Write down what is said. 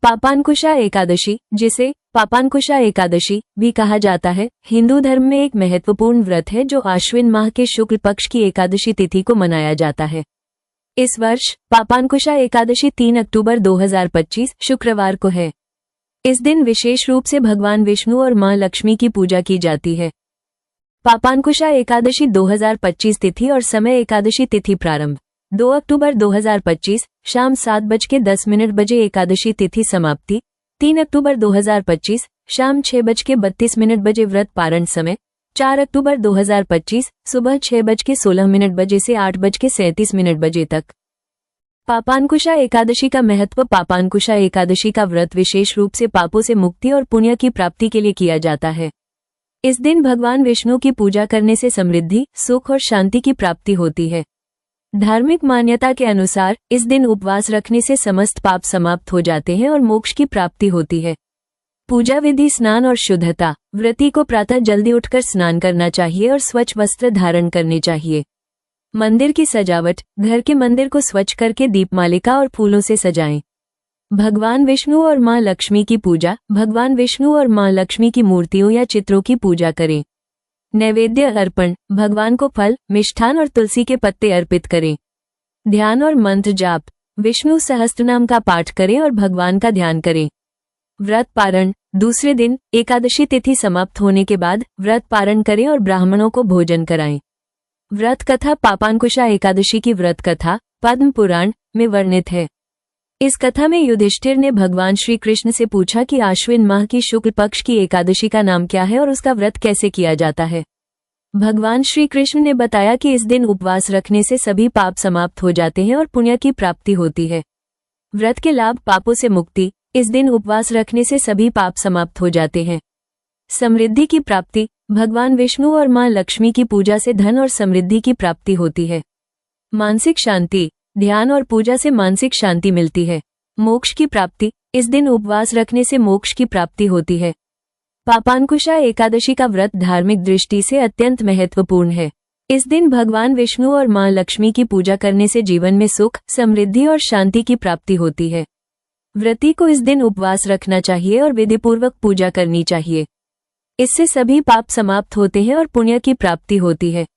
पापांकुशा एकादशी, जिसे पापांकुशा एकादशी भी कहा जाता है, हिंदू धर्म में एक महत्वपूर्ण व्रत है जो आश्विन माह के शुक्ल पक्ष की एकादशी तिथि को मनाया जाता है। इस वर्ष पापांकुशा एकादशी 3 अक्टूबर 2025 शुक्रवार को है। इस दिन विशेष रूप से भगवान विष्णु और मां लक्ष्मी की पूजा की जाती है। पापांकुशा एकादशी 2025 तिथि और समय। एकादशी तिथि प्रारंभ 2 अक्टूबर 2025 शाम 7:10 बजे। एकादशी तिथि समाप्ति 3 अक्टूबर 2025 शाम 6:32 बजे। व्रत पारण समय 4 अक्टूबर 2025 सुबह 6:16 बजे से 8:37 बजे तक। पापांकुशा एकादशी का महत्व। पापांकुशा एकादशी का व्रत विशेष रूप से पापों से मुक्ति और पुण्य की प्राप्ति के लिए किया जाता है। इस दिन भगवान विष्णु की पूजा करने से समृद्धि, सुख और शांति की प्राप्ति होती है। धार्मिक मान्यता के अनुसार इस दिन उपवास रखने से समस्त पाप समाप्त हो जाते हैं और मोक्ष की प्राप्ति होती है। पूजा विधि। स्नान और शुद्धता। व्रती को प्रातः जल्दी उठकर स्नान करना चाहिए और स्वच्छ वस्त्र धारण करने चाहिए। मंदिर की सजावट। घर के मंदिर को स्वच्छ करके दीपमालिका और फूलों से सजाएं। भगवान विष्णु और मां लक्ष्मी की पूजा। भगवान विष्णु और मां लक्ष्मी की मूर्तियों या चित्रों की पूजा करें। नैवेद्य अर्पण। भगवान को फल, मिष्ठान और तुलसी के पत्ते अर्पित करें। ध्यान और मंत्र जाप। विष्णु सहस्त्रनाम का पाठ करें और भगवान का ध्यान करें। व्रत पारण। दूसरे दिन एकादशी तिथि समाप्त होने के बाद व्रत पारण करें और ब्राह्मणों को भोजन कराएं। व्रत कथा। पापांकुशा एकादशी की व्रत कथा पद्म पुराण में वर्णित है। इस कथा में युधिष्ठिर ने भगवान श्री कृष्ण से पूछा कि आश्विन माह की शुक्ल पक्ष की एकादशी का नाम क्या है और उसका व्रत कैसे किया जाता है। भगवान श्री कृष्ण ने बताया कि इस दिन उपवास रखने से सभी पाप समाप्त हो जाते हैं और पुण्य की प्राप्ति होती है। व्रत के लाभ। पापों से मुक्ति। इस दिन उपवास रखने से सभी पाप समाप्त हो जाते हैं। समृद्धि की प्राप्ति। भगवान विष्णु और मां लक्ष्मी की पूजा से धन और समृद्धि की प्राप्ति होती है। मानसिक शांति। ध्यान और पूजा से मानसिक शांति मिलती है। मोक्ष की प्राप्ति। इस दिन उपवास रखने से मोक्ष की प्राप्ति होती है। पापांकुशा एकादशी का व्रत धार्मिक दृष्टि से अत्यंत महत्वपूर्ण है। इस दिन भगवान विष्णु और मां लक्ष्मी की पूजा करने से जीवन में सुख, समृद्धि और शांति की प्राप्ति होती है। व्रती को इस दिन उपवास रखना चाहिए और विधिपूर्वक पूजा करनी चाहिए। इससे सभी पाप समाप्त होते हैं और पुण्य की प्राप्ति होती है।